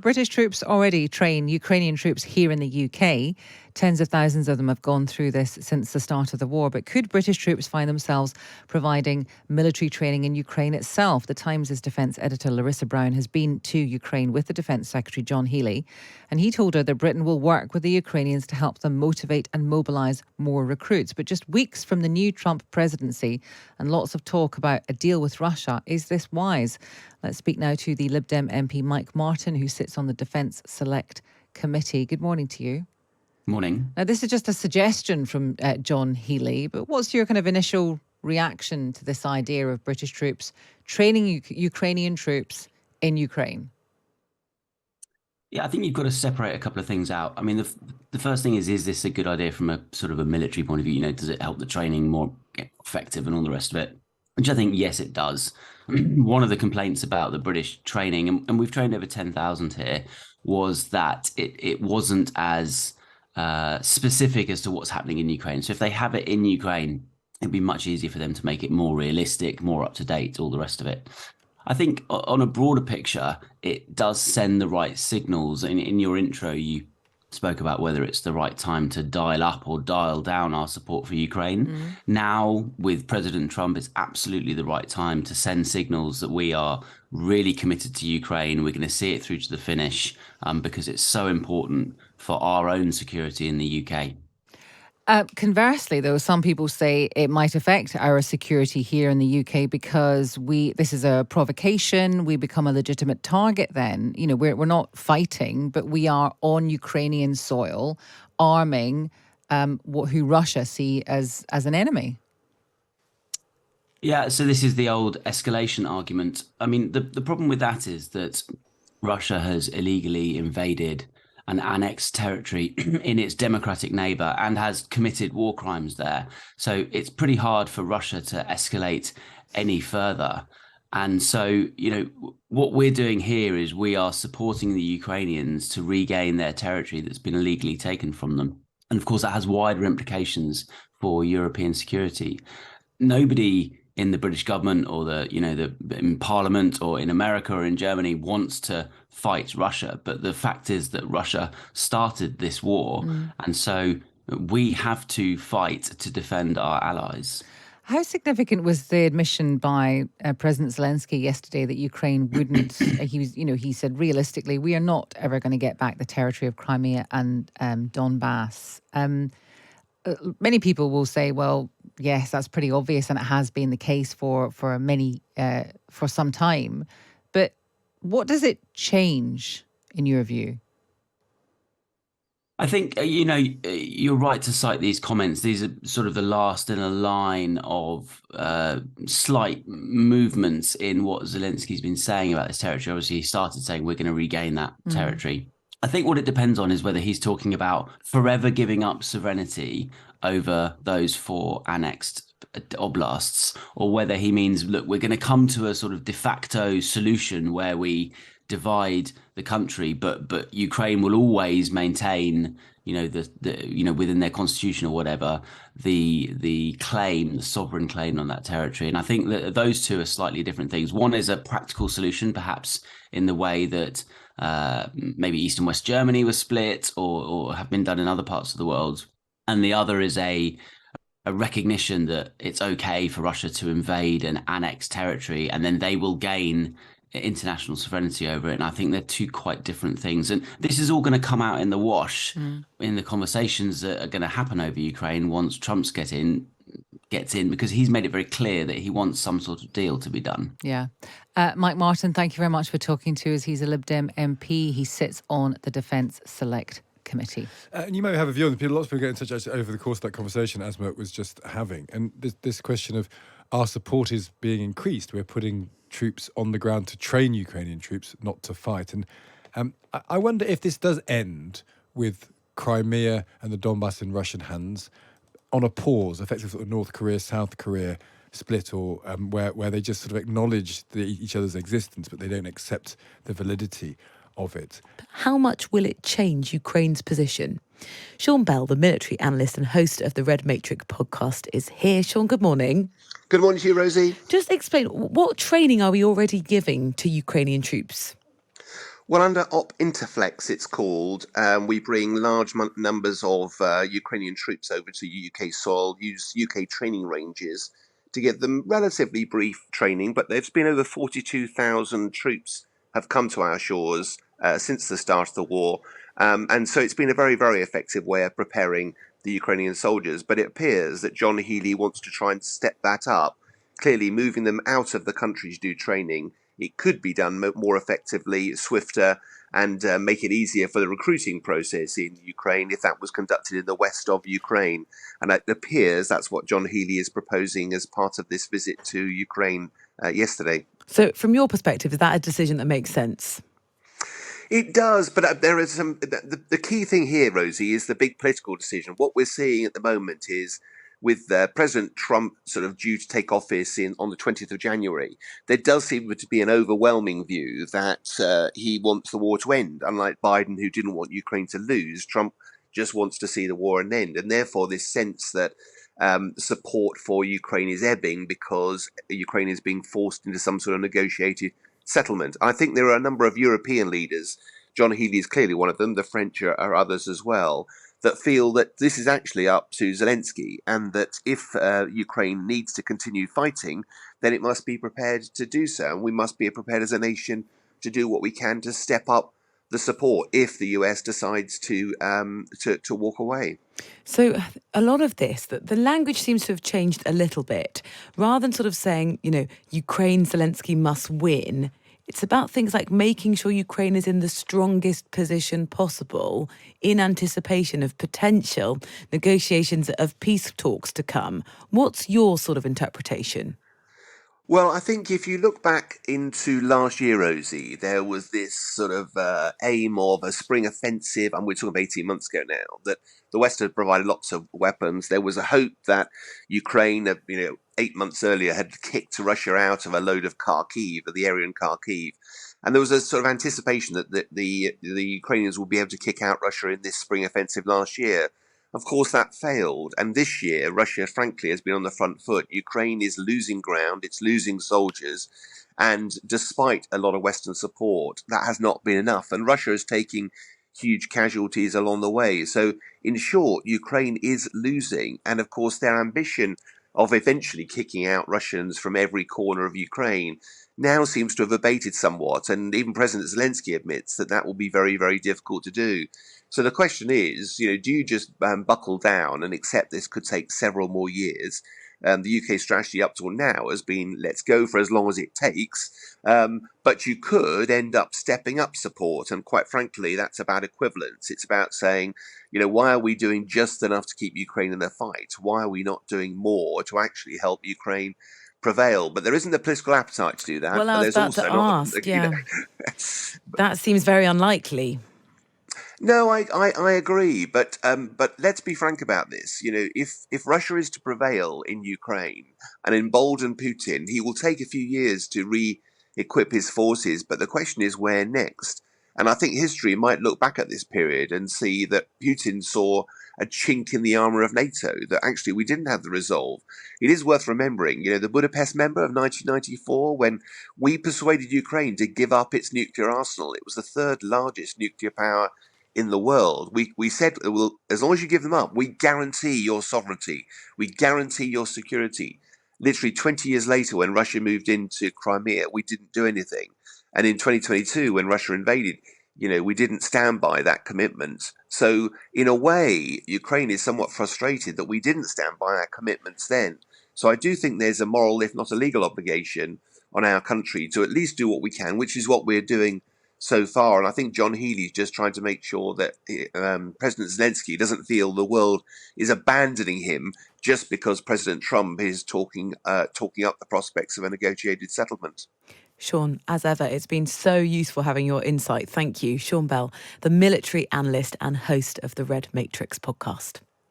British troops already train Ukrainian troops here in the UK. Tens of thousands of them have gone through this since the start of the war. But could British troops find themselves providing military training in Ukraine itself? The Times' defence editor Larissa Brown has been to Ukraine with the Defence Secretary John Healey, and he told her that Britain will work with the Ukrainians to help them motivate and mobilise more recruits. But just weeks from the new Trump presidency and lots of talk about a deal with Russia, is this wise? Let's speak now to the Lib Dem MP Mike Martin, who sits on the Defence Select Committee. Good morning to you. Morning. Now, this is just a suggestion from John Healey, but what's your kind of initial reaction to this idea of British troops training Ukrainian troops in Ukraine? Yeah, I think you've got to separate a couple of things out. I mean, the first thing is this a good idea from a sort of a military point of view? You know, does it help the training more effective and all the rest of it? Which I think, yes, it does. One of the complaints about the British training, and we've trained over 10,000 here, was that it wasn't as specific as to what's happening in Ukraine. So if they have it in Ukraine, it'd be much easier for them to make it more realistic, more up to date, all the rest of it. I think on a broader picture, it does send the right signals. In your intro, you spoke about whether it's the right time to dial up or dial down our support for Ukraine. Now, with President Trump, it's absolutely the right time to send signals that we are really committed to Ukraine. We're going to see it through to the finish because it's so important for our own security in the UK. Conversely, though, some people say it might affect our security here in the UK because this is a provocation. We become a legitimate target then. You know, we're not fighting, but we are on Ukrainian soil, arming who Russia see as an enemy. Yeah, so this is the old escalation argument. I mean, the problem with that is that Russia has illegally invaded and annexed territory in its democratic neighbor and has committed war crimes there. So it's pretty hard for Russia to escalate any further. And so, you know, what we're doing here is we are supporting the Ukrainians to regain their territory that's been illegally taken from them. And of course, that has wider implications for European security. Nobody in the British government or in Parliament or in America or in Germany wants to fight Russia. But the fact is that Russia started this war. And so we have to fight to defend our allies. How significant was the admission by President Zelensky yesterday that Ukraine wouldn't? He said realistically, we are not ever going to get back the territory of Crimea and Donbass. Many people will say, well, yes, that's pretty obvious, and it has been the case for some time. But what does it change in your view? I think, you're right to cite these comments. These are sort of the last in a line of slight movements in what Zelensky's been saying about this territory. Obviously, he started saying we're going to regain that territory. I think what it depends on is whether he's talking about forever giving up sovereignty over those 4 annexed oblasts, or whether he means, look, we're going to come to a sort of de facto solution where we divide the country, but Ukraine will always maintain, within their constitution or whatever, the sovereign claim on that territory. And I think that those two are slightly different things. One is a practical solution, perhaps in the way that maybe East and West Germany was split or have been done in other parts of the world. And the other is a recognition that it's okay for Russia to invade and annex territory, and then they will gain international sovereignty over it. And I think they're two quite different things. And this is all going to come out in the wash in the conversations that are going to happen over Ukraine once Trump gets in, because he's made it very clear that he wants some sort of deal to be done. Yeah. Mike Martin, thank you very much for talking to us. He's a Lib Dem MP. He sits on the Defence Select Committee. And you may have a view on the people. Lots of people get in touch actually over the course of that conversation Asma was just having. And this question of our support is being increased. We're putting troops on the ground to train Ukrainian troops, not to fight. And I wonder if this does end with Crimea and the Donbass in Russian hands on a pause, effectively sort of North Korea, South Korea split, or where they just sort of acknowledge each other's existence, but they don't accept the validity of it. How much will it change Ukraine's position? Sean Bell, the military analyst and host of the Red Matrix podcast, is here. Sean, good morning. Good morning to you, Rosie. Just explain, what training are we already giving to Ukrainian troops? Well, under Op Interflex, it's called, we bring large numbers of Ukrainian troops over to UK soil, use UK training ranges to give them relatively brief training, but there's been over 42,000 troops have come to our shores since the start of the war. And so it's been a very, very effective way of preparing the Ukrainian soldiers. But it appears that John Healey wants to try and step that up, clearly moving them out of the country to do training. It could be done more effectively, swifter, and make it easier for the recruiting process in Ukraine if that was conducted in the west of Ukraine. And it appears that's what John Healey is proposing as part of this visit to Ukraine yesterday. So from your perspective, is that a decision that makes sense? It does, but there is some. The key thing here, Rosie, is the big political decision. What we're seeing at the moment is, with President Trump sort of due to take office on the 20th of January, there does seem to be an overwhelming view that he wants the war to end. Unlike Biden, who didn't want Ukraine to lose, Trump just wants to see the war end. And therefore, this sense that support for Ukraine is ebbing because Ukraine is being forced into some sort of negotiated settlement. I think there are a number of European leaders, John Healey is clearly one of them, the French are others as well, that feel that this is actually up to Zelensky, and that if Ukraine needs to continue fighting, then it must be prepared to do so. And we must be prepared as a nation to do what we can to step up the support if the US decides to walk away. So a lot of this, the language seems to have changed a little bit. Rather than sort of saying, Ukraine, Zelensky must win, it's about things like making sure Ukraine is in the strongest position possible in anticipation of potential negotiations of peace talks to come. What's your sort of interpretation? Well, I think if you look back into last year, Rosie, there was this sort of aim of a spring offensive, and we're talking about 18 months ago now, that the West had provided lots of weapons. There was a hope that Ukraine, 8 months earlier, had kicked Russia out of a load of Kharkiv, the area in Kharkiv. And there was a sort of anticipation that the Ukrainians would be able to kick out Russia in this spring offensive last year. Of course, that failed. And this year, Russia, frankly, has been on the front foot. Ukraine is losing ground. It's losing soldiers. And despite a lot of Western support, that has not been enough. And Russia is taking huge casualties along the way. So, in short, Ukraine is losing. And of course, their ambition of eventually kicking out Russians from every corner of Ukraine now seems to have abated somewhat. And even President Zelensky admits that will be very, very difficult to do. So the question is, do you just buckle down and accept this could take several more years? The UK strategy up till now has been, let's go for as long as it takes. But you could end up stepping up support. And quite frankly, that's about equivalence. It's about saying, why are we doing just enough to keep Ukraine in the fight? Why are we not doing more to actually help Ukraine prevail? But there isn't the political appetite to do that. Well, I was about to ask, that seems very unlikely. No, I agree, but let's be frank about this. If Russia is to prevail in Ukraine and embolden Putin, he will take a few years to re-equip his forces. But the question is, where next? And I think history might look back at this period and see that Putin saw a chink in the armor of NATO, that actually we didn't have the resolve. It is worth remembering, the Budapest member of 1994, when we persuaded Ukraine to give up its nuclear arsenal. It was the third largest nuclear power in the world. We said, well, as long as you give them up, we guarantee your sovereignty. We guarantee your security. Literally 20 years later, when Russia moved into Crimea, we didn't do anything. And in 2022, when Russia invaded, we didn't stand by that commitment. So in a way, Ukraine is somewhat frustrated that we didn't stand by our commitments then. So I do think there's a moral, if not a legal obligation on our country to at least do what we can, which is what we're doing so far. And I think John Healey's just trying to make sure that President Zelensky doesn't feel the world is abandoning him just because President Trump is talking up the prospects of a negotiated settlement. Sean, as ever, it's been so useful having your insight. Thank you. Sean Bell, the military analyst and host of the Red Matrix podcast.